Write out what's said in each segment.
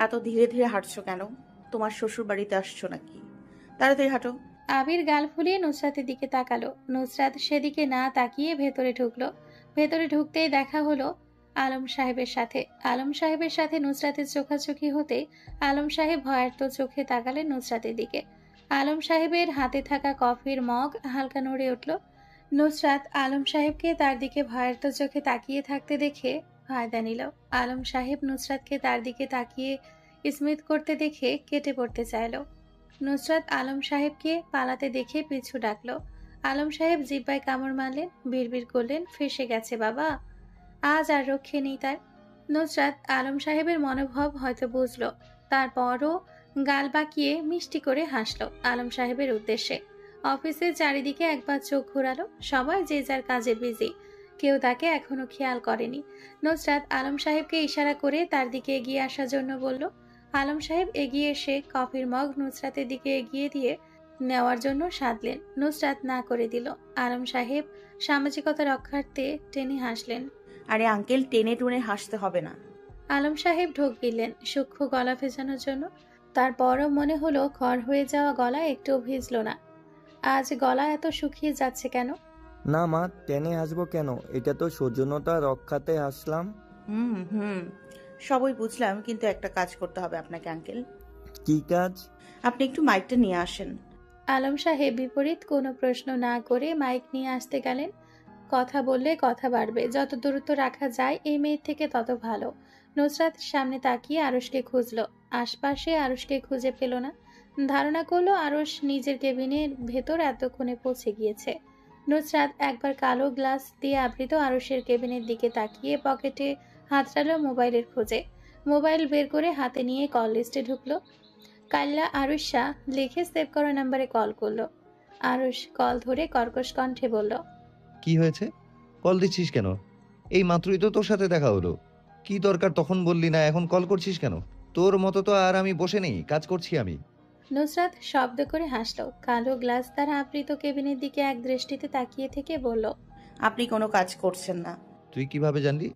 এত ধীরে ধীরে হাঁটছো কেন? তোমার শ্বশুর বাড়িতে আসছো নাকি? তাড়াতাড়ি হাঁটো। আবির গাল ফুলিয়ে নুসরাতের দিকে তাকালো। নুসরাত সেদিকে না তাকিয়ে ভেতরে ঢুকলো। ভেতরে ঢুকতেই দেখা হলো আলম সাহেবের সাথে। আলম সাহেবের সাথে নুসরাতের চোখাচোখি হতে আলম সাহেব ভয়ার্ত চোখে তাকালেন নুসরাতের দিকে। আলম সাহেবের হাতে থাকা কফির মগ হালকা নড়ে উঠল। নুসরাত আলম সাহেবকে তার দিকে ভয়ার্ত চোখে তাকিয়ে থাকতে দেখে ফায়দা নিল। আলম সাহেব নুসরাতকে তার দিকে তাকিয়ে স্মিত করতে দেখে কেটে পড়তে চাইল। নুসরাত আলম সাহেবকে পালাতে দেখে পিছু ডাকলো। আলম সাহেব জিব্বায় কামড় মারলেন, বিড়বিড় করলেন, ফেঁসে গেছে বাবা, আজ আর রক্ষে নেই তার। নুসরাত আলম সাহেবের মনোভাব হয়তো বুঝলো, তারপরও গাল বাঁকিয়ে মিষ্টি করে হাসলো আলম সাহেবের উদ্দেশ্যে। অফিসের চারিদিকে একবার চোখ ঘোরালো, সবাই যে যার কাজে বিজি, কেউ তাকে এখনো খেয়াল করেনি। নুসরাত আলম সাহেবকে ইশারা করে তার দিকে এগিয়ে আসার জন্য বলল। আলম সাহেব এগিয়ে এসে কফির মগ নুসরাতের দিকে এগিয়ে দিয়ে নেওয়ার জন্য সাধলেন। নুসরাত না করে দিল। আলম সাহেব সামাজিকতা রক্ষার্থে টেনে হাসলেন। আরে আঙ্কেল, টেনে টুনে হাসতে হবে না। আলম সাহেব ঢোক গিললেন সূক্ষ্ম গলা ভেজানোর জন্য। তারপরও মনে হলো খড় হয়ে যাওয়া গলা একটুও ভিজল না। আজ গলা এত শুকিয়ে যাচ্ছে কেন? না মা, টেনে হাসবো কেন? এটা তো সৌজন্যতা রক্ষাতে হাসলাম। হুম হুম, সবই বুঝলাম, কিন্তু একটা কাজ করতে হবে আপনাকে আঙ্কেল। কি কাজ? আপনি একটু মাইকটা নিয়ে আসেন। আলম সাহেব বিপরীত কোনো প্রশ্ন না করে মাইক নিয়ে আসতে গেলেন। কথা বললে কথা বাড়বে, যত দূরত্ব রাখা যায় এই মেয়ের থেকে তত ভালো। নুসরাত সামনে তাকিয়ে আরশকে খুঁজলো। আশপাশে আরশকে খুঁজে পেল না। ধারণা করলো আরশ নিজের কেবিনের ভেতর এতক্ষণে পৌঁছে গিয়েছে। নুসরাত একবার কালো গ্লাস দিয়ে আবৃত আরশের কেবিনের দিকে তাকিয়ে পকেটে হাতড়ালো মোবাইলের খোঁজে। মোবাইল বের করে হাতে নিয়ে কল লিস্টে ঢুকলো। কাল্লা আরুষ শাহ লিখে সেভ করা নাম্বারে কল করলো। আরুষ কল ধরে কর্কশ কণ্ঠে বলল, কি হয়েছে? কল দিচ্ছিস কেন? এই মাত্রই তো তোর সাথে দেখা হলো। কি দরকার তখন বললি না, এখন কল করছিস কেন? তোর মতো তো আর আমি বসে নেই, কাজ করছি আমি। নুসরাত শব্দ করে হাসলো। কালো গ্লাস দ্বারা আবৃত কেবিনের দিকে এক দৃষ্টিতে তাকিয়ে থেকে বলল, আপনি কোনো কাজ করছেন না। তুই কিভাবে জানলি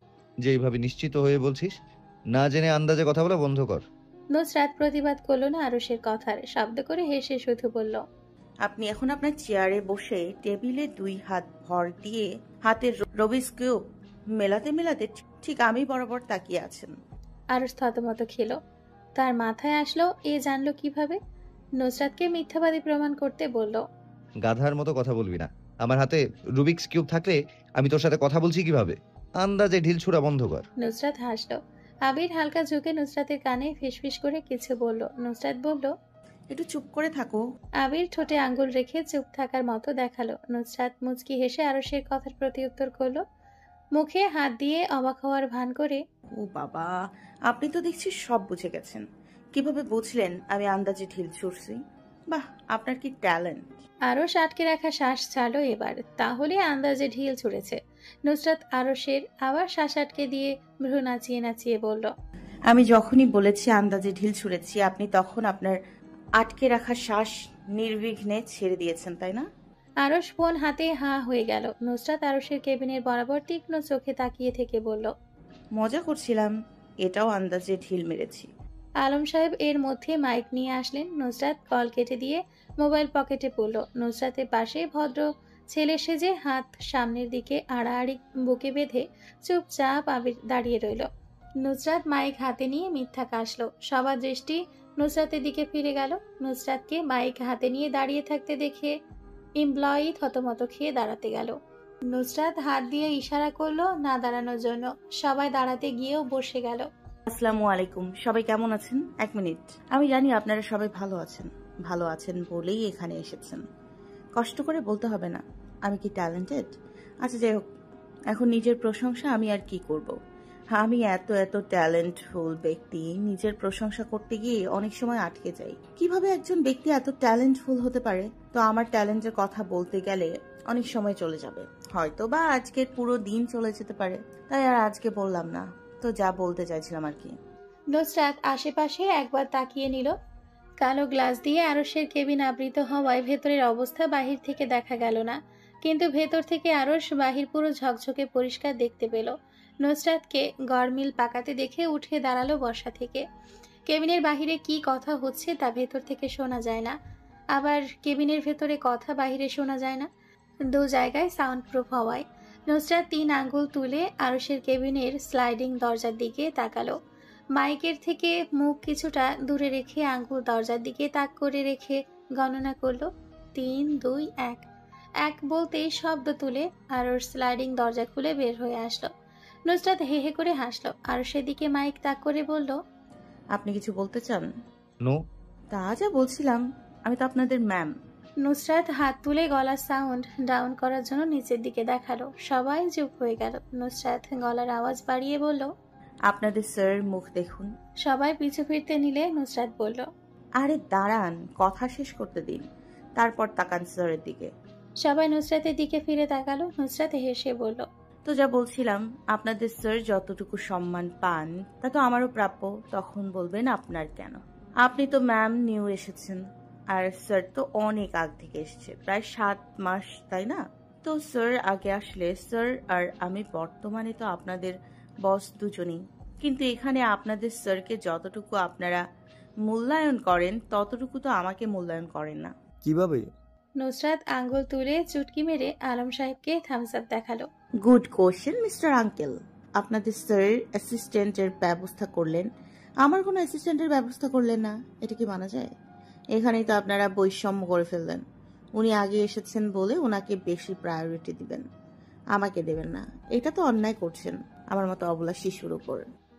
যে এইভাবে নিশ্চিত হয়ে বলছিস? না জেনে আন্দাজে কথা বলা বন্ধ কর। নুসরাত প্রতিবাদ করলো না আরুষের কথার। শব্দ করে হেসে শুধু বলল, আপনি এখন আপনার চেয়ারে বসে টেবিলে 2 হাত ভর দিয়ে হাতের রবিস কিউব মেলাতে মেলাতে ঠিক আমি বরাবর তাকিয়ে আছেন। আরুষ থতমত খেলো। তার মাথায় আসলো এ জানলো কিভাবে। নুসরাতকে মিথ্যাবাদী প্রমাণ করতে বলল, গাধার মতো কথা বলবি না। আমার হাতে রুবিক্স কিউব থাকলে আমি তোর সাথে কথা বলছি কিভাবে? আন্দাজে ঢিল ছুড়া বন্ধ কর। নুসরাত হাসলো। আবির হালকা ঝুঁকে নুসরাতের কানে ফিসফিস করে কিছু বলল। নুসরাত বলল, একটু চুপ করে থাকো। আবির ঠোঁটে আঙ্গুল রেখে চুপ থাকার মতো দেখালো। নুসরাত মুচকি হেসে আরশের কথার প্রতি উত্তর করলো, মুখে হাত দিয়ে অবাক হওয়ার ভান করে, ও বাবা, আপনি তো দেখছি সব বুঝে গেছেন। কিভাবে বুঝলেন আমি আন্দাজে ঢিল ছুড়ছি? বাহ, আপনার কি ট্যালেন্ট। আরশ আটকে রাখা শ্বাস ছাড়লো এবার। তাহলে আন্দাজে ঢিল ছুড়েছে। নুসরাত আরশের আবার শ্বাস আটকে দিয়ে ভ্রু নাচিয়ে নাচিয়ে বলল, আমি যখনই বলেছি আন্দাজে ঢিল ছুড়েছি, আপনি তখন আপনার আটকে রাখা শ্বাস নির্বিঘ্নে ছেড়ে দিয়েছেন, তাই না? আরশ ফোন হাতে হাঁ হয়ে গেল। নুসরাত আরশের কেবিনের বরাবর তীক্ষ্ণ চোখে তাকিয়ে থেকে বলল, মজা করছিলাম, এটাও আন্দাজে ঢিল মেরেছি। আলম সাহেব এর মধ্যে মাইক নিয়ে আসলেন। নুসরাত কল কেটে দিয়ে মোবাইল পকেটে পড়ল। নুসরাতের পাশে ভদ্র ছেলে সেজে হাত সামনের দিকে আড়াআড়ি বুকে বেঁধে চুপচাপ আবির দাঁড়িয়ে রইল। নুসরাত মাইক হাতে নিয়ে মিথ্যা কাশলো। সবার দৃষ্টি নুসরাতের দিকে ফিরে গেল। নুসরাতকে মাইক হাতে নিয়ে দাঁড়িয়ে থাকতে দেখে এমপ্লয়ি থতমত খেয়ে দাঁড়াতে গেল। নুসরাত হাত দিয়ে ইশারা করলো না দাঁড়ানোর জন্য। সবাই দাঁড়াতে গিয়েও বসে গেল। আসসালামু আলাইকুম, সবাই কেমন আছেন? 1 মিনিট। আমি জানি আপনারা সবাই ভালো আছেন। ভালো আছেন বলেই এখানে এসেছেন। কষ্ট করে বলতে হবে না আমি কি ট্যালেন্টেড। আচ্ছা যাই হোক, এখন নিজের প্রশংসা আমি আর কি করব। আমি এত এত ট্যালেন্টফুল ব্যক্তি, নিজের প্রশংসা করতে গিয়ে অনেক সময় আটকে যাই। কিভাবে একজন ব্যক্তি এত ট্যালেন্টফুল হতে পারে? তো আমার ট্যালেন্টের কথা বলতে গেলে অনেক সময় চলে যাবে, হয়তো বা আজকের পুরো দিন চলে যেতে পারে। তাই আর আজকে বললাম না। তো যা বলতে চাইছিলাম আর কি। নুসরাত আশেপাশে একবার তাকিয়ে নিল। কালো গ্লাস দিয়ে আরশের কেবিন আবৃত হওয়ায় ভেতরের অবস্থা বাহির থেকে দেখা গেল না, কিন্তু ভেতর থেকে আরশ বাহির পুরো ঝকঝকে পরিষ্কার দেখতে পেল। নুসরাতকে গরমিল পাকাতে দেখে উঠে দাঁড়ালো বসা থেকে। কেবিনের বাহিরে কি কথা হচ্ছে তা ভেতর থেকে শোনা যায় না, আবার কেবিনের ভেতরে কথা বাহিরে শোনা যায় না। দু জায়গায় সাউন্ড প্রুফ হওয়ায় নুসরাত 3 আঙ্গুল তুলে আরশের কেবিনের স্লাইডিং দরজার দিকে তাকালো। মাইকের থেকে মুখ কিছুটা দূরে রেখে আঙ্গুল দরজার দিকে তাক করে রেখে গণনা করলো 3 2 1। 1 বলতেই শব্দ তুলে আরশ স্লাইডিং দরজা খুলে বের হয়ে আসলো। নুসরাত হে হে করে হাসলো আর সেদিকে মাইক তাক করে বলল, আপনি কিছু বলতে চান? নো। তা যা বলছিলাম, আমি তো আপনাদের ম্যাম। নুসরাত হাত তুলে গলার সাউন্ড ডাউন করার জন্য নিচের দিকে দেখালো। সবাই চুপ হয়ে গেল। নুসরাত গলার আওয়াজ বাড়িয়ে বলল, আপনাদের স্যার মুখ দেখুন। সবাই পিছু ফিরতে নিলে নুসরাত বলল, আরে দাঁড়ান, কথা শেষ করতে দিন, তারপর তাকান স্যারের দিকে। সবাই নুসরাতের দিকে ফিরে তাকালো। নুসরাত হেসে বলল, তো যা বলছিলাম, আপনাদের স্যার যতটুকু সম্মান পান তা তো আমারও প্রাপ্য। তখন বলবেন আপনার কেন? আপনি তো ম্যাম নিউ এসেছেন, আর স্যার তো অনেক আগ থেকে এসেছে, প্রায় 7 মাস, তাই না? তো স্যার আগে আসলে স্যার আর আমি বর্তমানে তো আপনাদের বস দুজনেই, কিন্তু এখানে আপনাদের স্যারকে যতটুকু আপনারা মূল্যায়ন করেন ততটুকু তো আমাকে মূল্যায়ন করেন না। কিভাবে? নুসরাত আঙ্গুল তুলে চুটকি মেরে আলম সাহেবকে থামস আপ দেখালো। Good question mister uncle. আপনাদের স্যার অ্যাসিস্ট্যান্টের ব্যবস্থা করলেন, আমার কোনো অ্যাসিস্ট্যান্টের ব্যবস্থা করলেন না, এটা কি মানা যায়? এখানেই তো আপনারা বৈষম্য করে ফেললেন। উনি আগে এসেছেন বলে ওনাকে বেশি প্রায়োরিটি দিবেন, আমাকে দেবেন না। এটা তো অন্যায় করছেন আমার মতো অবলা শিশুর উপর।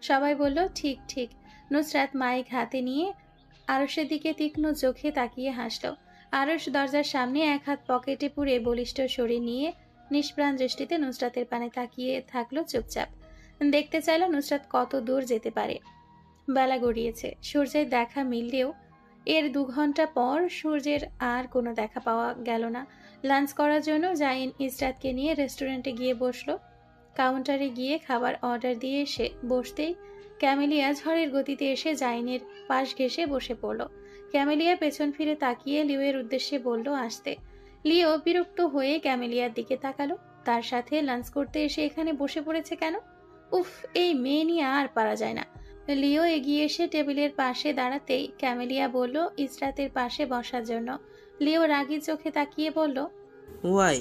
সবাই বলল, ঠিক ঠিক। নুসরাত মাইক হাতে নিয়ে আরশের দিকে তীক্ষ্ণ চোখে তাকিয়ে হাসল। আরশ দরজার সামনে এক হাত পকেটে পুরে বলিষ্ঠ শরীর নিয়ে নিষ্প্রাণ দৃষ্টিতে নুসরাতের পানে তাকিয়ে থাকলো চুপচাপ। দেখতে চাইল নুসরাত কত দূর যেতে পারে। বেলা গড়িয়েছে, সূর্যের দেখা মিললেও এর 2 ঘন্টা পর সূর্যের আর কোনো দেখা পাওয়া গেল না। লাঞ্চ করার জন্য জাইন ইসরাতকে নিয়ে রেস্টুরেন্টে গিয়ে বসলো। কাউন্টারে গিয়ে খাবার অর্ডার দিয়ে এসে বসতেই ক্যামেলিয়া ঝড়ের গতিতে এসে জাইনের পাশ ঘেঁষে বসে পড়ল। ক্যামেলিয়া পেছন ফিরে তাকিয়ে লিওয়ের উদ্দেশ্যে বলল আসতে। লিও বিরক্ত হয়ে ক্যামেলিয়ার দিকে তাকালো। তার সাথে লাঞ্চ করতে এসে এখানে বসে পড়েছে কেন? উফ, এই মেয়ে নিয়ে আর পারা যায় না। লিও এগিয়ে এসে টেবিলের পাশে দাঁড়াতেই ক্যামেলিয়া বলল ইসরাতের পাশে বসার জন্য। লিও রাগী চোখে তাকিয়ে বলল, Why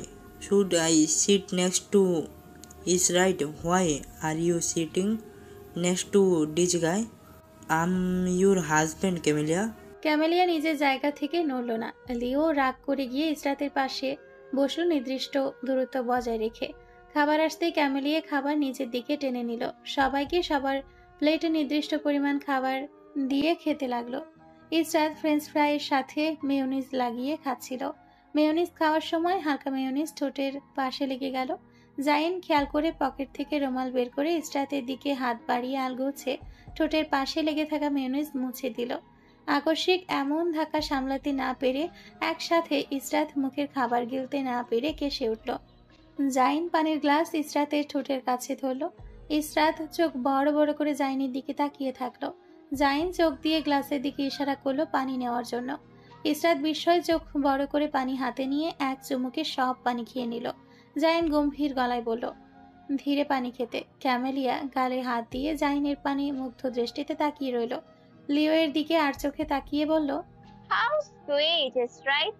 should I sit next to Israel? Why are you sitting next to this guy? I'm your husband, Camelia. Camellia নিজের জায়গা থেকে নড়ল না। লিও রাগ করে গিয়ে ইসরাতের পাশে বসলো নির্দিষ্ট দূরত্ব বজায় রেখে। খাবার আসতেই ক্যামেলিয়া খাবার নিচের দিকে টেনে নিল। সবাইকে সবার প্লেটে নির্দিষ্ট পরিমাণ খাবার দিয়ে খেতে লাগলো। ইসরাত ফ্রেঞ্চ ফ্রাইয়ের সাথে মেয়োনিজ লাগিয়ে খাচ্ছিল। মেয়োনিজ খাওয়ার সময় হালকা মেয়োনিজ ঠোঁটের পাশে লেগে গেল। জাইন খেয়াল করে পকেট থেকে রুমাল বের করে ইসরাতের দিকে হাত বাড়িয়ে আলগোছে ঠোঁটের পাশে লেগে থাকা মেয়োনিজ মুছে দিল। আকস্মিক এমন ধাক্কা সামলাতে না পেরে একসাথে ইসরাত মুখের খাবার গিলতে না পেরে কেসে উঠল। জাইন পানির গ্লাস ইসরাতের ঠোঁটের কাছে ধরল। ইসরাত চোখ বড় বড় করে জাইনের দিকে তাকিয়ে থাকলো। জাইন চোখ দিয়ে গ্লাসের দিকে ইশারা করলো পানি নেওয়ার জন্য। ইসরাত বিস্ময়ে চোখ বড় করে পানি হাতে নিয়ে এক চুমুকে সব পানি খেয়ে নিল। জাইন গম্ভীর গলায় বলল, ধীরে পানি খেতে। ক্যামেলিয়া গালে হাত দিয়ে জাইনের পানি মুগ্ধ দৃষ্টিতে তাকিয়ে রইল। লিও এর দিকে আর চোখে তাকিয়ে বলল, হাউ সুইট ইজ রাইট।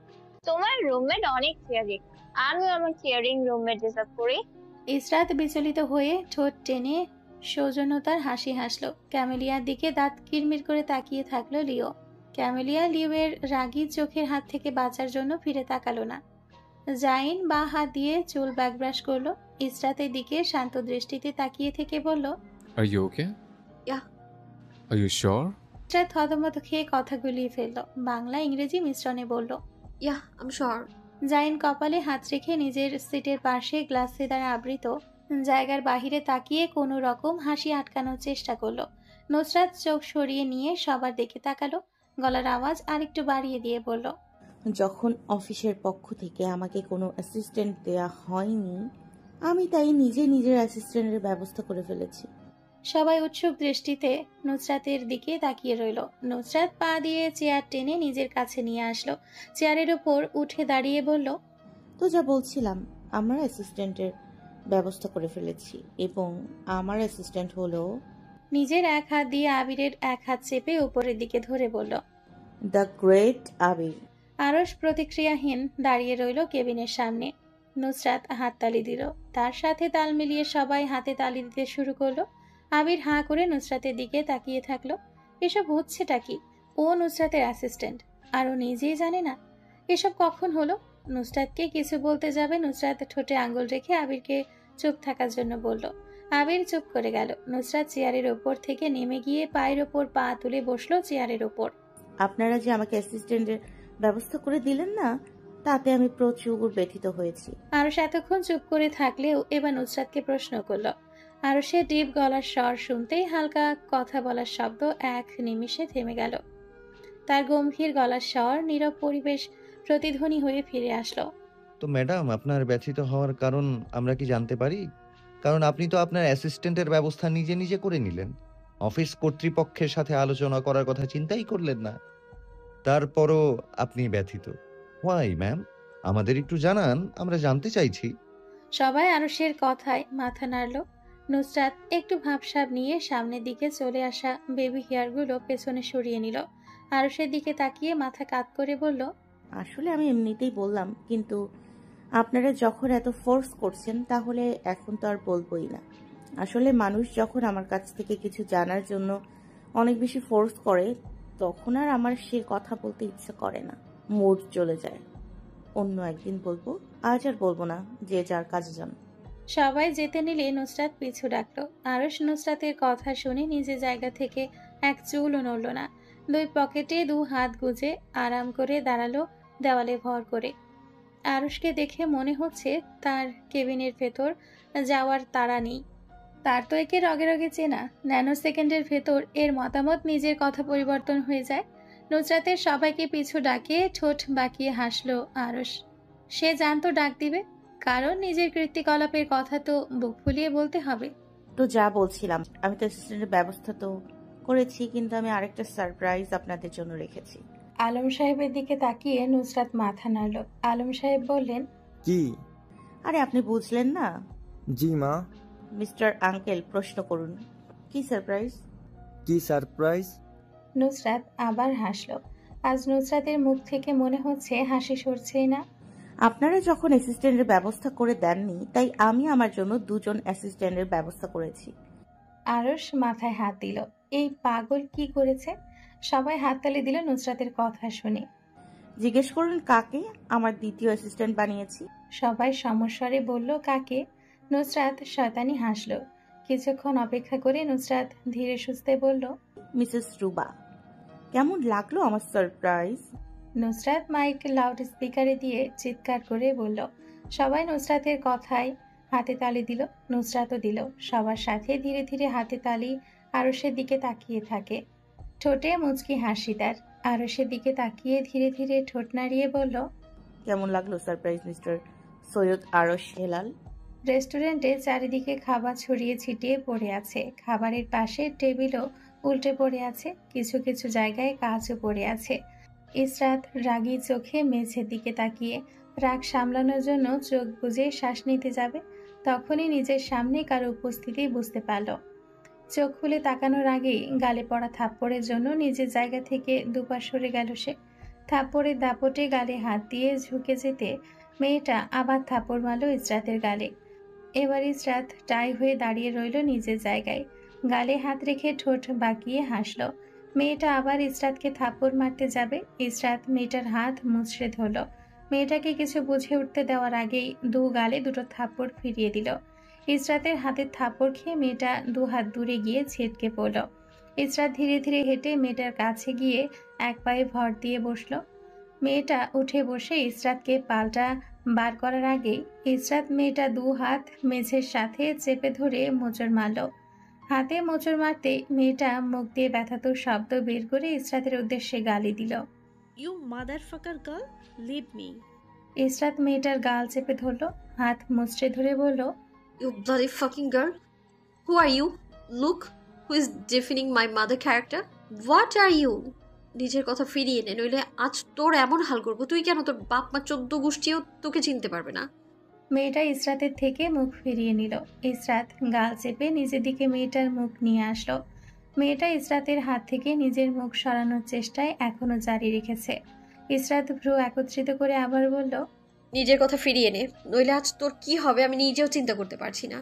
তোমার রুমমেট অনেক কেয়ারিং, আমি আমার কেয়ারিং রুমমেট ডিজার্ভ করি। ইসরাত বিচলিত হয়ে ঠোঁট টেনে সৌজন্যতার হাসি হাসলো। ক্যামেলিয়ার দিকে দাঁত কিরমির করে তাকিয়ে থাকলো লিও। ক্যামেলিয়া লিওয়ের রাগী চোখের হাত থেকে বাঁচার জন্য ফিরে তাকালো না। জাইন বা হাত দিয়ে চুল ব্যাকব্রাশ করলো। ইসরাতের দিকে শান্ত দৃষ্টিতে তাকিয়ে থেকে বলল, Are you okay? Yeah. Are you sure? Israt থতমত খেয়ে কথা গুলিয়ে ফেললো। বাংলা ইংরেজি মিশ্রণে বলল, Yeah, I'm sure. জাইন কপালে হাত রেখে নিজের সিটের পাশে গ্লাসে দ্বারা আবৃত জায়গার বাহিরে তাকিয়ে কোনো রকম হাসি আটকানোর চেষ্টা করলো। নুসরাত চোখ সরিয়ে নিয়ে সবার দিকে তাকালো। গলার আওয়াজ আরেকটু বাড়িয়ে দিয়ে বলল, যখন অফিসের পক্ষ থেকে আমাকে কোনো অ্যাসিস্ট্যান্ট দেয়া হয়নি, আমি তাই নিজের অ্যাসিস্ট্যান্টের ব্যবস্থা করে ফেলেছি। সবাই উৎসুক দৃষ্টিতে নুসরাতের দিকে তাকিয়ে রইল। নুসরাত পা দিয়ে চেয়ার টেনে নিজের কাছে নিয়ে আসলো। চেয়ারের উপর উঠে দাঁড়িয়ে বলল, তো যা বলছিলাম, আমার অ্যাসিস্ট্যান্টের ব্যবস্থা করে ফেলেছি এবং আমার অ্যাসিস্ট্যান্ট হলো নিজের এক হাত দিয়ে আবিরের এক হাত চেপে উপরের দিকে ধরে বলল। দ্য গ্রেট আবির। আরশ প্রতিক্রিয়াহীন দাঁড়িয়ে রইল কেবিনের সামনে। নুসরাত হাততালি দিল, তার সাথে তাল মিলিয়ে সবাই হাতে তালি দিতে শুরু করলো। আবির হাঁ করে নুসরাতের দিকে তাকিয়ে থাকলো। এসব হচ্ছেটা কি? ও নুসরাতের অ্যাসিস্ট্যান্ট আর ও নিজেই জানে না? এসব কখন হলো? নুসরাতকে কিছু বলতে যাবে নুসরাত ঠোঁটে আঙ্গুল রেখে আবিরকে চুপ থাকার জন্য বলল। আবির চুপ করে গেল। নুসরাত চেয়ারের ওপর থেকে নেমে গিয়ে পায়ের ওপর পা তুলে বসলো চেয়ারের ওপর। আপনারা যে আমাকে অ্যাসিস্ট্যান্টের ব্যবস্থা করে দিলেন না, তাতে আমি প্রচুর ব্যথিত হয়েছি। আরশ এতক্ষণ চুপ করে থাকলেও এবার নুসরাতকে প্রশ্ন করলো। আরশের ডিপ গলার স্বর শুনতেই হালকা কথা বলার শব্দ এক নিমিষে থেমে গেল। তার গম্ভীর গলার স্বর নীরব পরিবেশ প্রতিধ্বনি হয়ে ফিরে আসলো। তো ম্যাডাম, আপনার ব্যথিত হওয়ার কারণ আমরা কি জানতে পারি? কারণ আপনি তো আপনার অ্যাসিস্ট্যান্টের ব্যবস্থা নিজে নিজে করে নিলেন, অফিস কর্তৃপক্ষের সাথে আলোচনা করার কথা চিন্তাই করলেন না, তারপরও আপনি ব্যথিত। Why ma'am? আমাদের একটু জানান, আমরা জানতে চাইছি। সবাই আরশের কথায় মাথা নাড়ল। নুসরাত একটু ভাবসাব নিয়ে সামনের দিকে চলে আসা বেবি হেয়ারগুলো পেছনে সরিয়ে নিল। আরশের দিকে তাকিয়ে মাথা কাত করে বলল, আসলে আমি এমনিতেই বললাম, কিন্তু আপনারা যখন এত ফোর্স করছেন তাহলে এখন তো আর বলবোই না। আসলে মানুষ যখন আমার কাছ থেকে কিছু জানার জন্য অনেক বেশি ফোর্স করে, তখন আর আমার সে কথা বলতে ইচ্ছে করে না, মুড চলে যায়। অন্য একদিন বলবো, আজ আর বলবো না, যে যার কাজে যান। সবাই যেতে নিলে নুসরাত পিছু ডাকলো। আরশ নুসরাতের কথা শুনে নিজের জায়গা থেকে এক চুলও নড়ল না। দুই পকেটে দু হাত গুজে আরাম করে দাঁড়ালো দেওয়ালে ভর করে। আরশকে দেখে মনে হচ্ছে তার কেবিনের ভেতর যাওয়ার তাড়া নেই। তার তো একে রগে রগে চেনা। ন্যানো সেকেন্ডের ভেতর এর মতামত নিজের কথা পরিবর্তন হয়ে যায়। নুসরাতের সবাইকে পিছু ডাকে ঠোঁট বাঁকিয়ে হাসলো আরশ। সে জানতো ডাক দিবে, কারণ নিজের কৃত্তিকলাপের কথা তো বুক ফুলিয়ে বলতে হবে। তো যা বলছিলাম, আমি তো অ্যাসিস্ট্যান্টের ব্যবস্থা তো করেছি, কিন্তু আমি আরেকটা সারপ্রাইজ আপনাদের জন্য রেখেছি। আলম সাহেবের দিকে তাকিয়ে নুসরাত মাথা নাড়ল। আলম সাহেব বললেন, কি? আরে আপনি বুঝলেন না? জি মা। মিস্টার আঙ্কেল, প্রশ্ন করুন, কি সারপ্রাইজ? কি সারপ্রাইজ? নুসরাত আবার হাসলো। আজ নুসরাতের মুখ থেকে মনে হচ্ছে হাসি সরছেই না। আপনারা যখন অ্যাসিস্ট্যান্টের ব্যবস্থা করে দেননি, তাই আমি আমার জন্য দুজন অ্যাসিস্ট্যান্টের ব্যবস্থা করেছি। আরশ মাথায় হাত দিল। এই পাগল কি করেছে? সবাই হাততালি দিল নুসরাতের কথা শুনে। জিজ্ঞেস করুন কাকে আমার দ্বিতীয় অ্যাসিস্ট্যান্ট বানিয়েছি। সবাই সমস্বরে বলল, কাকে? নুসরাত শয়তানি হাসলো। কিছুক্ষণ অপেক্ষা করে নুসরাত ধীরে সুস্থে বলল, মিসেস রুবা। কেমন লাগলো আমার সারপ্রাইজ? নুসরাত মাইক লাউড স্পিকারে দিয়ে চিৎকার করে বলল। সবাই নুসরাতের কথায় হাতে তালি দিল। নুসরাতও দিল। সবার সাথে ধীরে ধীরে হাতে তালি আরশের দিকে তাকিয়ে থাকে। ঠোঁটে মুচকি হাসি তার। আরশের দিকে তাকিয়ে ধীরে ধীরে ঠোঁট নাড়িয়ে বলল, কেমন লাগলো সারপ্রাইজ মিস্টার সৈয়দ আরশ হেলাল? রেস্টুরেন্টে চারিদিকে খাবার ছড়িয়ে ছিটিয়ে পড়ে আছে। খাবারের পাশে টেবিলও উল্টে পড়ে আছে। কিছু কিছু জায়গায় কাঁচও পড়ে আছে। ইসরাত রাগী চোখে মেঝের দিকে তাকিয়ে রাগ সামলানোর জন্য চোখ বুজে শ্বাস নিতে যাবে, তখনই নিজের সামনে কারো উপস্থিতি বুঝতে পারল। চোখ খুলে তাকানোর আগেই গালে পড়া থাপ্পড়ের জন্য নিজের জায়গা থেকে দুপা সরে গেল সে। থাপ্পড়ের দাপটে গালে হাত দিয়ে ঝুঁকে যেতে মেয়েটা আবার থাপ্পড় মারল ইসরাতের গালে। এবার ইসরাত টাই হয়ে দাঁড়িয়ে রইল নিজের জায়গায়, গালে হাত রেখে ঠোঁট বাঁকিয়ে হাসল। মেয়েটা আবার ইসরাতকে থাপ্পড় মারতে যাবে। ইসরাত মেয়েটার হাত মুচড়ে ধরল। মেয়েটাকে কিছু বুঝে উঠতে দেওয়ার আগেই দু গালে দুটো থাপ্পড় ফিরিয়ে দিল। ইসরাতের হাতের থাপ্পড় খেয়ে মেয়েটা দু হাত দূরে গিয়ে ছিটকে পড়ল। ইসরাত ধীরে ধীরে হেঁটে মেয়েটার কাছে গিয়ে এক পায়ে ভর দিয়ে বসল। মেয়েটা উঠে বসে ইসরাতকে পাল্টা বার করার আগেই ইসরাত মেয়েটা দু হাত মেঝের সাথে চেপে ধরে মোচড় মারল। হাতে মোচড় মারতে মেয়েটা মুখ দিয়ে ব্যথাতুর শব্দ বের করে ইসরাতের উদ্দেশ্যে গালি দিল। You motherfucker girl, leave me. Israt মেয়েটার গাল চেপে ধরল, হাত মুচড়ে ধরে বলল, You bloody fucking girl. Who are you? Look, who is defining my mother character? What are you? নিজের কথা ফিরিয়ে নে, নইলে আজ তোর এমন হাল করবো তুই কেন তোর বাপ মা 14 গোষ্ঠীও তোকে চিনতে পারবে না। মেয়েটা ইসরাতের থেকে মুখ ফিরিয়ে নিল। ইসরাত গাল চেপে নিজের দিকে মেয়েটার মুখ নিয়ে আসলো। মেয়েটা ইসরাতের হাত থেকে নিজের মুখ সরানোর চেষ্টায় এখনো জারি রেখেছে। ইসরাত ভ্রু একত্রিত করে আবার বলল, নিজের কথা ফিরিয়ে নে, নইলে আজ তোর কি হবে আমি নিজেও চিন্তা করতে পারছি না।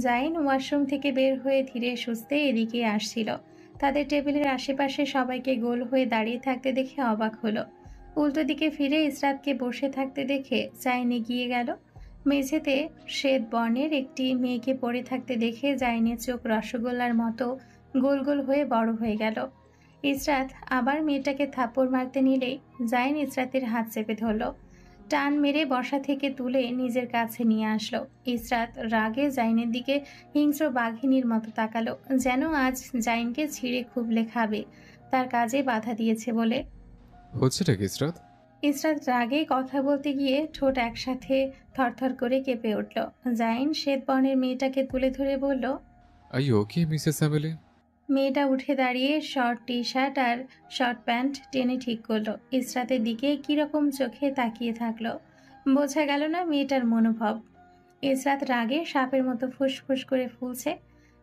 জাইন ওয়াশরুম থেকে বের হয়ে ধীরে সুস্থে এদিকে আসছিল। তাদের টেবিলের আশেপাশে সবাইকে গোল হয়ে দাঁড়িয়ে থাকতে দেখে অবাক হলো। উল্টো দিকে ফিরে ইসরাতকে বসে থাকতে দেখে জাইন এগিয়ে গেল। মেঝেতে শ্বেত বর্ণের একটি মেয়েকে পড়ে থাকতে দেখে জাইনের চোখ রসগোল্লার মতো গোল গোল হয়ে বড় হয়ে গেল। ইসরাত আবার মেয়েটাকে থাপ্পড় মারতে নিলেই জাইন ইসরাতের হাত চেপে ধরল। টান মেরে বসা থেকে তুলে নিজের কাছে নিয়ে আসলো। ইসরাত রাগে জাইনের দিকে হিংস্র বাঘিনীর মতো তাকালো, যেন আজ জাইনকে ছিঁড়ে খুবলে খাবে, তার কাজে বাধা দিয়েছে বলে। হচ্ছেটা কি ইসরাত? ইসরাত রাগে কথা বলতে গিয়ে ঠোঁট একসাথে থরথর করে কেঁপে উঠল। জাইন শ্বেত বর্ণের মেয়েটাকে তুলে ধরে বলল, are you okay Mrs Emily? মেয়েটা উঠে দাঁড়িয়ে শর্ট টি শার্ট আর শর্ট প্যান্ট টেনে ঠিক করলো। ইসরাতের দিকে কিরকম চোখে তাকিয়ে থাকলো, বোঝা গেল না মেয়েটার মনোভাব। ইসরাত রাগে সাপের মতো ফুসফুস করে ফুলছে।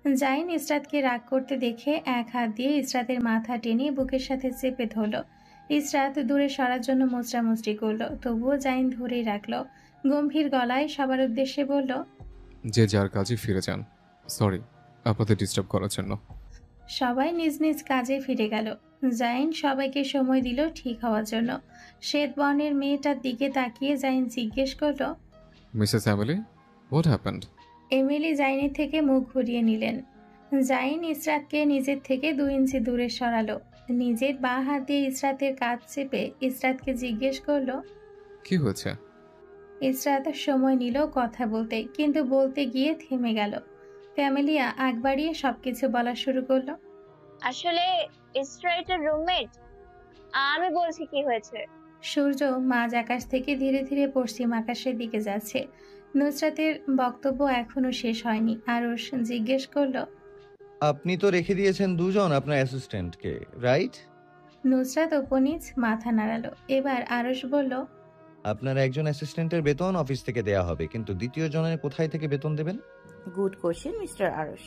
জাইন ইসরাতকে রাগ করতে দেখে এক হাত দিয়ে ইসরাতের মাথা টেনে বুকের সাথে চেপে ধরল। ইসরাত দূরে সরার জন্য মোচড়ামুচড়ি করলো, তবুও জাইন ধরেই রাখলো। গম্ভীর গলায় সবার উদ্দেশ্যে বলল, যে যার কাজে ফিরে যান। সরি আপনাদের ডিস্টার্ব করার জন্য। সবাই নিজ নিজ কাজে ফিরে গেল। জাইন সবাইকে সময় দিল ঠিক হওয়ার জন্য। শ্বেত বর্ণের মেয়েটার দিকে তাকিয়ে জাইন জিজ্ঞেস করলো, Mrs Emily, what happened? Emily জাইনের থেকে মুখ ঘুরিয়ে নিলেন। জাইন ইসরাতকে নিজের থেকে 2 ইঞ্চি দূরে সরালো। নিজের বাঁ হাত দিয়ে ইসরাতের কাঁধ চেপে ইসরাতকে জিজ্ঞেস করলো, কি হয়েছে? ইসরাত সময় নিল কথা বলতে, কিন্তু বলতে গিয়ে থেমে গেল। ক্যামেলিয়া আগ বাড়িয়ে সবকিছু বলা শুরু করলো। আসলে ইসরাইটের রুমমেট, আমি বলছি কি হয়েছে। সূর্য মাঝ আকাশ থেকে ধীরে ধীরে পশ্চিম আকাশের দিকে যাচ্ছে। নুসরাতের বক্তব্য এখনো শেষ হয়নি। আরশ জিজ্ঞেস করলো, আপনি তো রেখে দিয়েছেন 2 জন আপনার অ্যাসিস্ট্যান্টকে, রাইট? নুসরাত উপনিজ মাথা নাড়ালো। এবার আরশ বলল, আপনার একজন অ্যাসিস্ট্যান্টের বেতন অফিস থেকে দেয়া হবে, কিন্তু দ্বিতীয় জনের কোথায় থেকে বেতন দেবেন? গুড কোশ্চেন মিস্টার আরশ,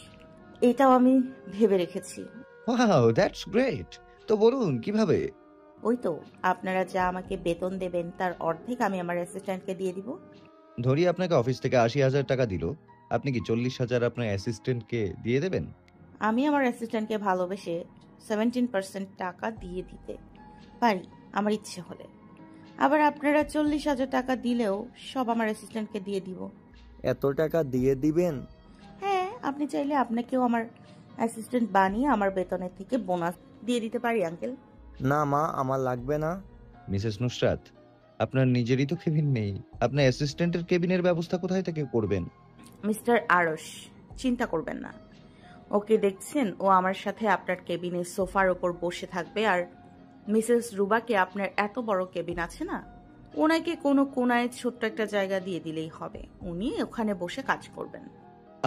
এটাও আমি ভেবে রেখেছি। Wow, that's great. তো বলুন কিভাবে? ওই তো, আপনারা যা আমাকে বেতন দেবেন তার অর্ধেক আমি আমার অ্যাসিস্ট্যান্টকে দিয়ে দিব। ধরি আপনাকে অফিস থেকে 80,000 টাকা দিল, আপনি কি 40,000 আপনার অ্যাসিস্ট্যান্টকে দিয়ে দেবেন? আমি আমার অ্যাসিস্ট্যান্টকে ভালোবেসে 17% টাকা দিয়ে দিতে পারি আমার ইচ্ছে হলে। আবার আপনারা 40,000 টাকা দিলেও সব আমার অ্যাসিস্ট্যান্টকে দিয়ে দিব। এত টাকা দিয়ে দিবেন? হ্যাঁ, আপনি চাইলে আপনাকেও আমার অ্যাসিস্ট্যান্ট বানিয়ে আমার বেতনের থেকে বোনাস দিয়ে দিতে পারি আঙ্কেল। না মা, আমার লাগবে না। মিসেস নুসরাত, আপনার নিজেরই তো কেবিন নেই, আপনার অ্যাসিস্ট্যান্টের কেবিনের ব্যবস্থা কোথায় থেকে করবেন? মিস্টার আরশ, চিন্তা করবেন না। ওকে দেখছেন, ও আমার সাথে আপনার কেবিনে সোফার ওপর বসে থাকবে। আর মিসেস রুবাকে আপনার এত বড় কেবিন আছে না, ওনাকে কোনো কোনায় ছোট্ট একটা জায়গা দিয়ে দিলেই হবে, উনি ওখানে বসে কাজ করবেন।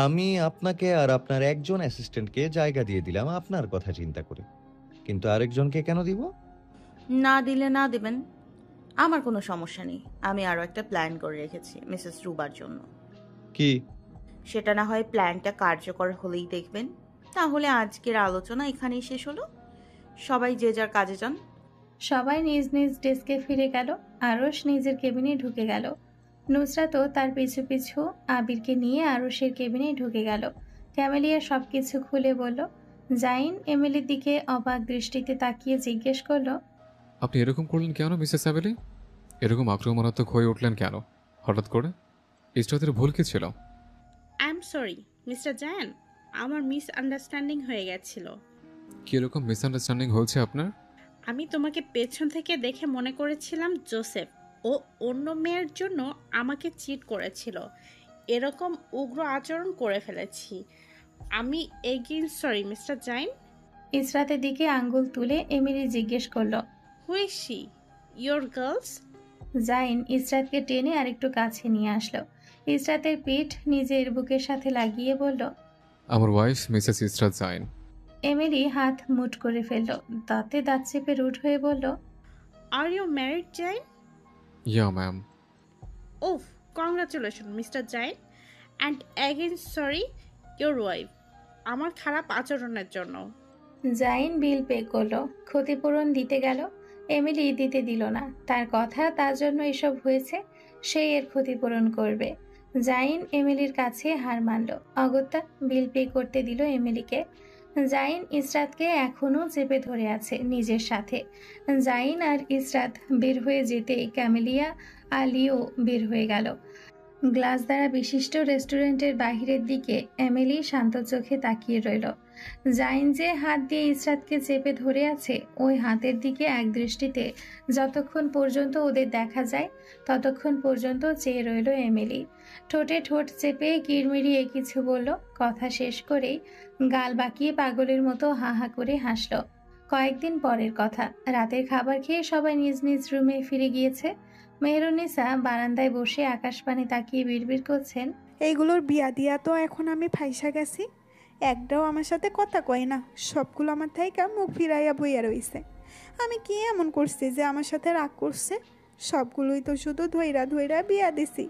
আমি আপনাকে আর আপনার একজন অ্যাসিস্ট্যান্টকে জায়গা দিয়ে দিলাম আপনার কথা চিন্তা করে, কিন্তু আরেকজনকে কেন দিব? না দিলে না দেবেন, আমার কোনো সমস্যা নেই। আমি আরো একটা প্ল্যান করে রেখেছি মিসেস রুবার জন্য। কি? সেটা না হয় প্ল্যানটা কার্যকর হলেই দেখবেন। তাহলে আজকের আলোচনা এখানেই শেষ হলো। সবাই যে যার কাজে যান। সবাই নিজ নিজ ডেস্কে ফিরে গেল। আরশ নিজের কেবিনে ঢুকে গেল। নুসরাতও তার পিছু পিছু আবিরকে নিয়ে আরশের কেবিনে ঢুকে গেল। ক্যামেলিয়া সবকিছু খুলে বলল। জাইন এমিলির দিকে অবাক দৃষ্টিতে তাকিয়ে জিজ্ঞেস করলো, আপনি এরকম করলেন কেন মিসেস এমিলি? এরকম আক্রমণাত্মক হয়ে উঠলেন কেন হঠাৎ করে? ইসরাতের ভুল কি ছিল? I am sorry mister Zayan, আমার মিসআন্ডারস্ট্যান্ডিং হয়ে গেছিল। কিরকম মিসআন্ডারস্ট্যান্ডিং হয়েছে আপনার? আমি তোমাকে পেছন থেকে দেখে মনে করেছিলাম জোসেফ। ও অন্য মেয়ের জন্য আমাকে চিট করেছিল। এরকম উগ্র আচরণ করে ফেলেছি আমি। Again sorry mister Zain. ইসরাতের দিকে আঙ্গুল তুলে এমিলি জিজ্ঞেস করলো, who is she? Your girls? Zain ইসরাতকে টেনে আরেকটু কাছে নিয়ে আসলো। ইসরাতের পিঠ নিজের বুকের সাথে লাগিয়ে বলল, আমার wife Mrs Israt Zain. Emily হাত মুট করে ফেলল, দাঁতে দাঁত চেপে রুট হয়ে বলল, are you married Zain? Yeah ma'am. ওফ, congratulation mister Zain, and again sorry your wife আমার খারাপ আচরণের জন্য। জাইন বিল পে করলো, ক্ষতিপূরণ দিতে গেল, এমিলি দিতে দিল না। তার কথা তার জন্য এসব হয়েছে, সেই এর ক্ষতিপূরণ করবে। জাইন এমিলির কাছে হার মানল, অগত্যা বিল পে করতে দিল এমিলিকে। জাইন ইসরাতকে এখনো চেপে ধরে আছে নিজের সাথে। জাইন আর ইসরাত বের হয়ে যেতেই ক্যামেলিয়া আলিও বের হয়ে গেল। গ্লাস দ্বারা বিশিষ্ট রেস্টুরেন্টের বাহিরের দিকে এমিলি শান্ত চোখে তাকিয়ে রইল। জাইন যে হাত দিয়ে ইসরাতকে চেপে ধরে আছে, ওই হাতের দিকে এক দৃষ্টিতে যতক্ষণ পর্যন্ত ওদের দেখা যায় ততক্ষণ পর্যন্ত চেয়ে রইল এমিলি। ঠোঁটে ঠোঁট চেপে কিরমিরিয়ে কিছু বলল। কথা শেষ করেই গাল বাঁকিয়ে পাগলের মতো হা হা করে হাসল। কয়েকদিন পরের কথা, রাতের খাবার খেয়ে সবাই নিজ নিজ রুমে ফিরে গিয়েছে। মেহরুন্নিসা বারান্দায় বসে আকাশপানে তাকিয়ে বিড়বিড় করছেন, এইগুলোর বিয়া দিয়া তো এখন আমি ফাইসা গেছি। একটাও আমার সাথে কথা কয় না, সবগুলো আমার থাইকা মুখ ফিরাইয়া বইয়া রইছে। আমি কি এমন করছি যে আমার সাথে রাগ করছে? সবগুলোই তো শুধু ধইরা ধইরা বিয়া দিছি,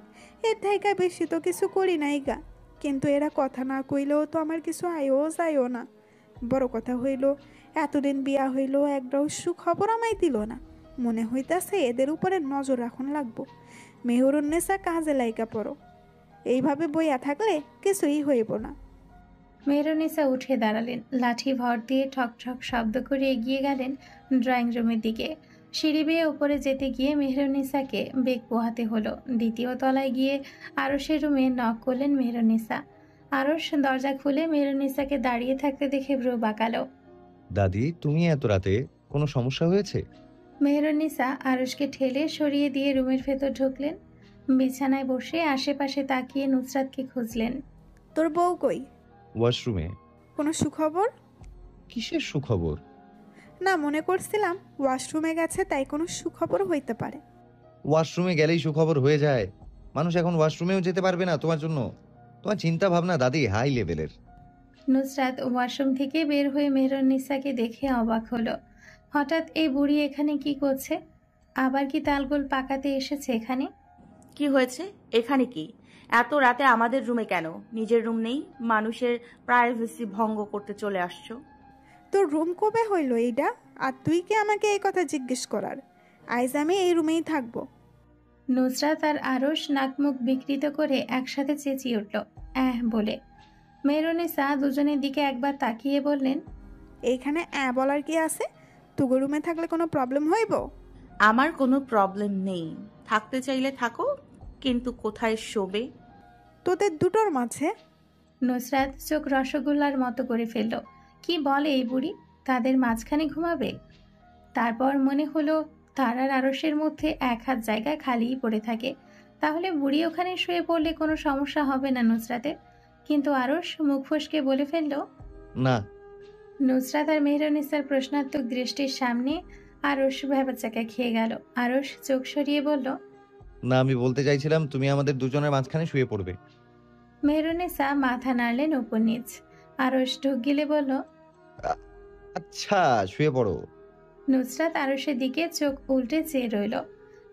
এর থাইকা বেশি তো কিছু করি নাই গা। কিন্তু এরা কথা না কইলেও তো আমার কিছু আয়ও যায়ও না। বড় কথা হইল, এতদিন বিয়া হইল একটাও সুখবর আমায় দিল না। মনে হইতাছে এদের উপরে নজর রাখুন লাগবো। মেহরুন্নেসা কাজে লাইকা পড়ো, এইভাবে বইয়া থাকলে কিছুই হইব না। মেহরুন্নিসা উঠে দাঁড়ালেন, লাঠি ভর দিয়ে ঠক ঠক শব্দ করে এগিয়ে গেলেন ড্রয়িং রুমের দিকে। সিঁড়ি বেয়ে উপরে যেতে গিয়ে মেহরুন্নিসাকে বেগ পোহাতে হলো। দ্বিতীয় তলায় গিয়ে আরশের রুমে নক করলেন মেহরুন্নিসা। আরশ দরজা খুলে মেহরুন্নিসাকে দাঁড়িয়ে থাকতে দেখে ভ্রু বাঁকালো। দাদি, তুমি এত রাতে, কোনো সমস্যা হয়েছে? মেহরুন্নিসা আরশকে ঠেলে সরিয়ে দিয়ে রুমের ভেতর ঢুকলেন। বিছানায় বসে আশেপাশে তাকিয়ে নুসরাতকে খুঁজলেন। তোর বউ কই? ওয়াশরুমে। কোনো সুখবর? কিসের সুখবর? না, মনে করছিলাম ওয়াশরুমে গেছে, তাই কোনো সুখবর হইতে পারে। ওয়াশরুমে গেলেই সুখবর হয়ে যায়? মানুষ এখন ওয়াশরুমেও যেতে পারবে না তোমার জন্য? তোমার চিন্তা ভাবনা দাদি হাই লেভেলের। নুসরাত ওয়াশরুম থেকে বের হয়ে মেহরুন্নিসাকে দেখে অবাক হলো। হঠাৎ এই বুড়ি এখানে কি করছে? আবার কি তালগোল পাকাতে এসেছে এখানে? কি হয়েছে? এখানে কি? এত রাতে আমাদের রুমে কেন? নিজের রুম নেই? মানুষের প্রাইভেসি ভঙ্গ করতে চলে আসছো? তোর রুম কবে হইল এইটা? আর তুই কি আমাকে এই কথা জিজ্ঞেস করার? আইজ আমি এই রুমেই থাকবো। নুসরাত আর আরশ নাকমুখ বিকৃত করে একসাথে চেঁচিয়ে উঠল বলে। মেহরুন্নিসা দুজনের দিকে একবার তাকিয়ে বললেন, এইখানে বলার কি আছে? তুগো রুমে থাকলে কোনো প্রবলেম হইব? আমার কোনো প্রবলেম নেই, থাকতে চাইলে থাকো, কিন্তু কোথায় শোবে? তোদের দুটোর মাঝে। নুসরাত চোখ রসগোল্লার মতো করে ফেলল। কি বলে এই বুড়ি? তাদের মাঝখানে ঘুমাবে? তারপর মনে হলো তার আর আরশের মধ্যে এক হাত জায়গা খালিই পড়ে থাকে। তাহলে বুড়ি ওখানে শুয়ে পড়লে কোনো সমস্যা হবে না নুসরাতের। কিন্তু আরশ মুখ ফসকে বলে ফেলল, না। নুসরাত আর মেহরুন্নিসার প্রশ্নাত্মক দৃষ্টির সামনে আরশ ভ্যাবাচাকা খেয়ে গেল। আরশ চোখ সরিয়ে বলল, না, আমি বলতে চাইছিলাম তুমি আমাদের দুজনের মাঝখানে শুয়ে পড়বে। মেহরুন্নিসা মাথা নাড়লেন উপর নিচ। আরশ ঢুক গিলে বলল, আচ্ছা, শুয়ে পড়ো। নুসরাত আরশের দিকে চোখ উল্টে চেয়ে রইল।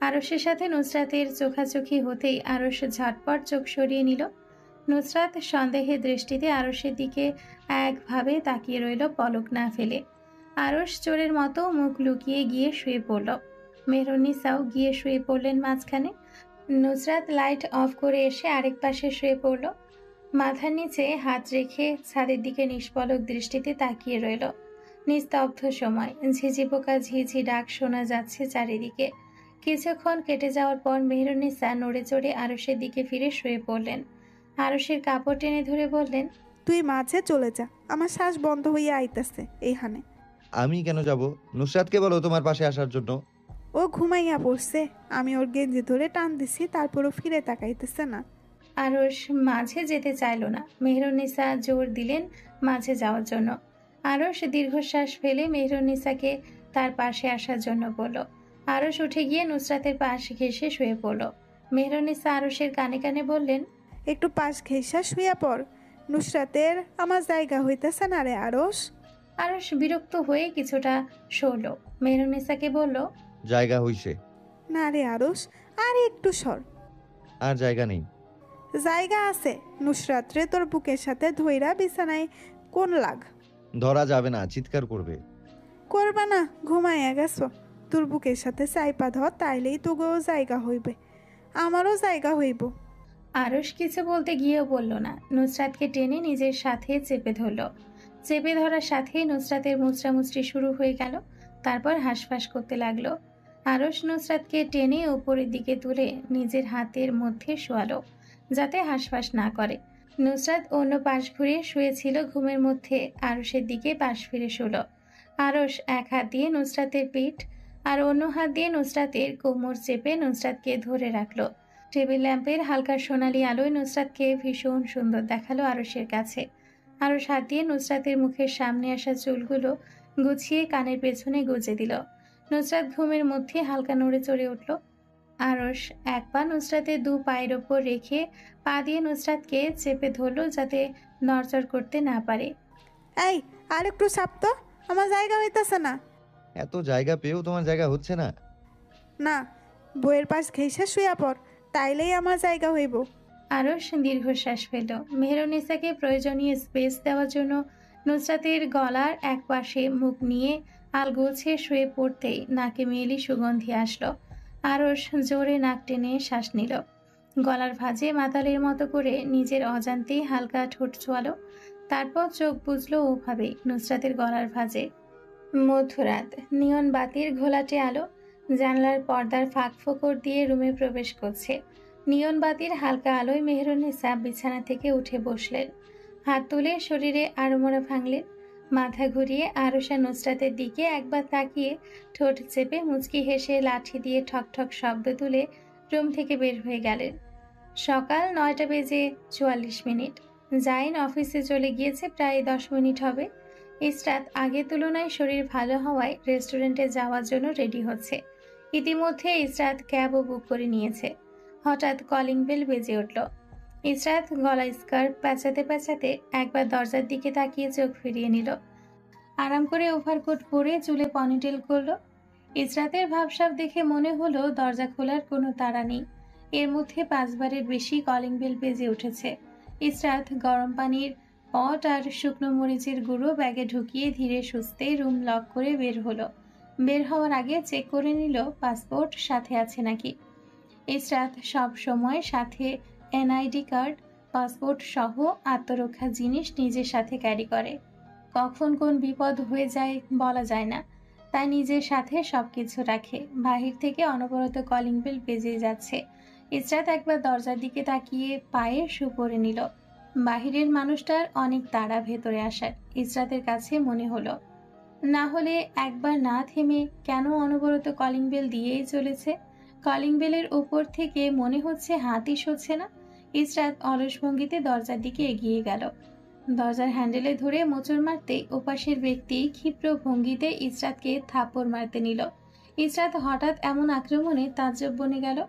আরশের সাথে নুসরাতের চোখাচোখি হতেই আরশ ঝটপট চোখ সরিয়ে নিল। নুসরাত সন্দেহের দৃষ্টিতে আরশের দিকে একভাবে তাকিয়ে রইল, পলক না ফেলে। আরশ চোরের মতো মুখ লুকিয়ে গিয়ে শুয়ে পড়ল। মেহরুন্নিসাও গিয়ে শুয়ে পড়লেন মাঝখানে। নুসরাত লাইট অফ করে এসে আরেক পাশে শুয়ে পড়ল। মাথার নিচে হাত রেখে ছাদের দিকে নিষ্পলক দৃষ্টিতে তাকিয়ে রইল। নিস্তব্ধ সময়, ঝিঝি পোকা ঝিঝি ডাক শোনা যাচ্ছে চারিদিকে। কিছুক্ষণ কেটে যাওয়ার পর মেহরুন্নিসা নড়ে চড়ে আরশের দিকে ফিরে শুয়ে পড়লেন। আরশের কাপড় টেনে ধরে বললেন, তুই মাঝে চলে যা, আমার শ্বাস বন্ধ হইয়া আইতাছে এইখানে। আমি কেন যাব? নুসরাতকে বলো তোমার পাশে আসার জন্য। ও ঘুমাইয়া পড়ছে, আমি ওর গেঞ্জি ধরে টান দিছি, তারপরও ফিরে তাকাইতেছে না। আরশ মাঝে যেতে চাইল না। মেহরুন্নিসা জোর দিলেন মাঝে যাওয়ার জন্য। আরশ দীর্ঘশ্বাস ফেলে মেহরুন্নিসাকে তার পাশে আসার জন্য বলল। আরশ উঠে গিয়ে নুসরাতের পাশ ঘেঁষে শুয়ে পড়ল। মেহরুন্নিসা আরশের কানে কানে বললেন, একটু পাশ ঘেঁষা শুয়া পড়, নুসরাতের আমার জায়গা হইতেছে না রে আরশ। আরশ বিরক্ত হয়ে কিছুটা সরল। মেহরুন্নিসাকে বলল, জায়গা হইছে। না রে আরশ, আর একটু সর। আর জায়গা নেই। জায়গা আছে, নুসরাত রে তোর বুকের সাথে ধইরা বিছানায় কোন লাগ। ধরা যাবে না, চিৎকার করবে। করবা না, ঘুমাইয়া গেছো। তোর বুকের সাথে চাইপা ধর, তাইলেই তোগেও জায়গা হইবে, আমারও জায়গা হইব। আরশ কিছু বলতে গিয়েও বলল না, নুসরাতকে টেনে নিজের সাথে চেপে ধরল। চেপে ধরার সাথেই নুসরাতের মুচড়ামুচড়ি শুরু হয়ে গেল, তারপর হাঁসফাঁস করতে লাগলো। আরশ নুসরাতকে টেনে উপরের দিকে তুলে নিজের হাতের মধ্যে শোয়ালো, যাতে হাঁসফাঁস না করে। নুসরাত অন্য পাশ ঘুরে শুয়েছিল ঘুমের মধ্যে, আরশের দিকে পাশ ফিরে শুলো। আরশ এক হাত দিয়ে নুসরাতের পিঠ আর অন্য হাত দিয়ে নুসরাতের কোমর চেপে নুসরাতকে ধরে রাখলো। টেবিল ল্যাম্পের হালকা সোনালি আলোয় নুসরাতকে ভীষণ সুন্দর দেখালো আরশের কাছে। আরশ হাত দিয়ে নুসরাতের মুখের সামনে আসা চুলগুলো গুছিয়ে কানের পেছনে গুজে দিল। নুসরাত ঘুমের মধ্যে হালকা নড়ে চড়ে উঠল। আরশ এক পা নুসরাতের দু পায়ের ওপর রেখে পা দিয়ে নুসরাতকে চেপে ধরল, যাতে নড়চড় করতে না পারে। এই আর একটু চাপ তো, আমার জায়গা হইতাছে না। এত জায়গা পেয়েও তোমার জায়গা হচ্ছে না? না, বইয়ের পাশ ঘেঁষে শুয়া পড়, তাইলেই আমার জায়গা হইব। আরশ দীর্ঘশ্বাস ফেলল। মেহরুনিসাকে প্রয়োজনীয় স্পেস দেওয়ার জন্য নুসরাতের গলার এক পাশে মুখ নিয়ে আলগোছে শুয়ে পড়তেই নাকে মেয়েলি সুগন্ধি আসলো। আরশ জোরে নাক টেনে শ্বাস নিল। গলার ভাঁজে মাতালের মতো করে নিজের অজান্তেই হালকা ঠোঁট ছোয়ালো, তারপর চোখ বুঝলো ওভাবেই নুসরাতের গলার ভাঁজে। মধ্যরাত, নিয়ন বাতির ঘোলাটে আলো জানলার পর্দার ফাঁক ফোকর দিয়ে রুমে প্রবেশ করছে। নিয়ন বাতির হালকা আলোয় মেহরুনিসা বিছানা থেকে উঠে বসলেন। হাত তুলে শরীরে আড়মোড়া ভাঙলেন। মাথা ঘুরিয়ে আরশা নুসরাতের দিকে একবার তাকিয়ে ঠোঁট চেপে মুচকি হেসে লাঠি দিয়ে ঠক ঠক শব্দ তুলে রুম থেকে বের হয়ে গেলেন। সকাল 9:44। জাইন অফিসে চলে গিয়েছে, প্রায় 10 মিনিট হবে। ইসরাত আগের তুলনায় শরীর ভালো হওয়ায় রেস্টুরেন্টে যাওয়ার জন্য রেডি হচ্ছে। ইতিমধ্যে ইসরাত ক্যাবও বুক করে নিয়েছে। হঠাৎ কলিং বেল বেজে উঠল। ইসরাত গলায় স্কার্ফ প্যাঁচাতে প্যাঁচাতে একবার দরজার দিকে তাকিয়ে চোখ ফিরিয়ে নিল। আরাম করে ওভারকোট পরে চুলে পনিটেল করল। ইসরাতের ভাবসাব দেখে মনে হলো দরজা খোলার কোনো তাড়া নেই। এর মধ্যে 5 বারের বেশি কলিং বেল বেজে উঠেছে। ইসরাত গরম পানির পট আর শুকনো মরিচের গুঁড়ো ব্যাগে ঢুকিয়ে ধীরে সুস্থে রুম লক করে বের হলো। বের হওয়ার আগে চেক করে নিল পাসপোর্ট সাথে আছে নাকি। ইসরাত সব সময় সাথে এনআইডি কার্ড, পাসপোর্ট সহ আত্মরক্ষা জিনিস নিজের সাথে ক্যারি করে। কখন কোন বিপদ হয়ে যায় বলা যায় না, তাই নিজের সাথে সবকিছু রাখে। বাহির থেকে অনবরত কলিং বেল বেজে যাচ্ছে। ইসরাত একবার দরজার দিকে তাকিয়ে পায়ে শু পরে নিল। বাহিরের মানুষটার অনেক তাড়া ভেতরে আসার ইসরাতের কাছে মনে হলো। না হলে একবার না থেমে কেন অনবরত কলিং বেল দিয়েই চলেছে। কলিং বেলের উপর থেকে মনে হচ্ছে হাতই সরছে না। ইসরাত অলস ভঙ্গিতে দরজার দিকে এগিয়ে গেল। দরজার হ্যান্ডেলে ধরে মোচড় মারতে ওপাশের ব্যক্তি ক্ষিপ্র ভঙ্গিতে ইসরাতকে থাপ্পড় মারতে নিল। ইসরাত হঠাৎ এমন আক্রমণে তাজ্জব বনে গেল।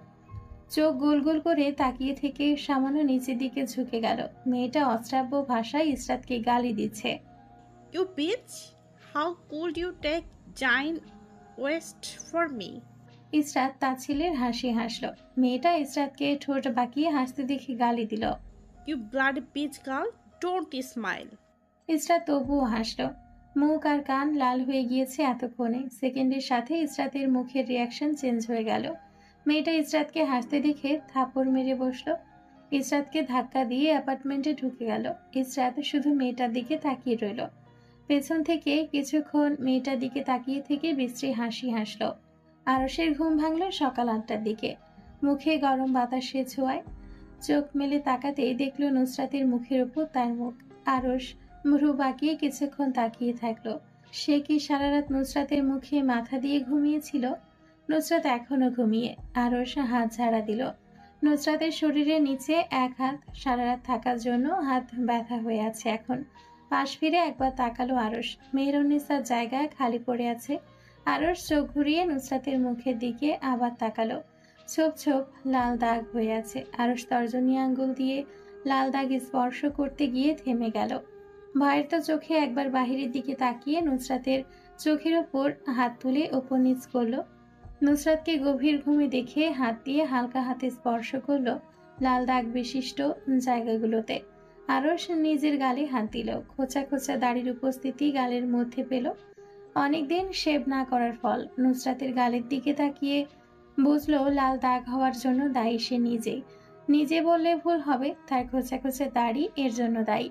চোখ গোল গোল করে তাকিয়ে থেকে সামান্য নিচের দিকে ঝুঁকে গেল। মেয়েটা অশ্রাব্য ভাষায় ইসরাতকে গালি দিচ্ছে। You bitch! How could you take giant waste for me? Israt তাচ্ছিলের হাসি হাসল। মেয়েটা ইসরাতকে ঠোঁট বাঁকিয়ে হাসতে দেখে গালি দিল। You bloody bitch girl! Don't smile! Israt তবুও হাসল। মুখ আর কান লাল হয়ে গিয়েছে এতক্ষণে। সেকেন্ডের সাথে ইসরাতের মুখের রিয়াকশন চেঞ্জ হয়ে গেল। মেয়েটা ইসরাতকে হাসতে দেখে থাপ্পড় মেরে বসলো। ইসরাতকে ধাক্কা দিয়ে অ্যাপার্টমেন্টে ঢুকে গেল। ইসরাত শুধু মেয়েটার দিকে তাকিয়ে রইল। পেছন থেকে কিছুক্ষণ মেয়েটার দিকে তাকিয়ে থেকে বিশ্রী হাসি হাসল। আরশের ঘুম ভাঙল সকাল 8টার দিকে। মুখে গরম বাতাসে ছোঁয়ায় চোখ মেলে তাকাতেই দেখল নুসরাতের মুখের উপর তার মুখ। আরশ ভ্রু বাঁকিয়ে কিছুক্ষণ তাকিয়ে থাকলো। সে কি সারা রাত নুসরাতের মুখে মাথা দিয়ে ঘুমিয়েছিল? নুসরাত এখনো ঘুমিয়ে। আরশ হাত ঝাড়া দিল। নুসরাতের শরীরের নিচে এক হাত সারা রাত থাকার জন্য হাত ব্যথা হয়ে আছে এখন। পাশ ফিরে একবার তাকালো আরশ। মেহরুনিসার জায়গায় খালি পড়ে আছে। আরশ চোখ ঘুরিয়ে নুসরাতের মুখের দিকে আবার তাকালো। ছোপ ছোপ লাল দাগ হয়ে আছে। আরশ তর্জনী আঙ্গুল দিয়ে লাল দাগ স্পর্শ করতে গিয়ে থেমে গেল। ভয়ের তো চোখে একবার বাহিরের দিকে তাকিয়ে নুসরাতের চোখের ওপর হাত তুলে ওপর নিচ করলো। নুসরাতকে গভীর ঘুমে দেখে হাত দিয়ে হালকা হাতে স্পর্শ করলো লাল দাগ বিশিষ্ট জায়গাগুলোতে। আরশ নিজের গালে হাত দিল। খোঁচা খোঁচা দাড়ির উপস্থিতি গালের মধ্যে পেল। অনেকদিন শেভ না করার ফল। নুসরাতের গালের দিকে তাকিয়ে বুঝলো লাল দাগ হওয়ার জন্য দায়ী সে নিজেই। নিজে বললে ভুল হবে, তার খোঁচা খোঁচা দাড়ি এর জন্য দায়ী।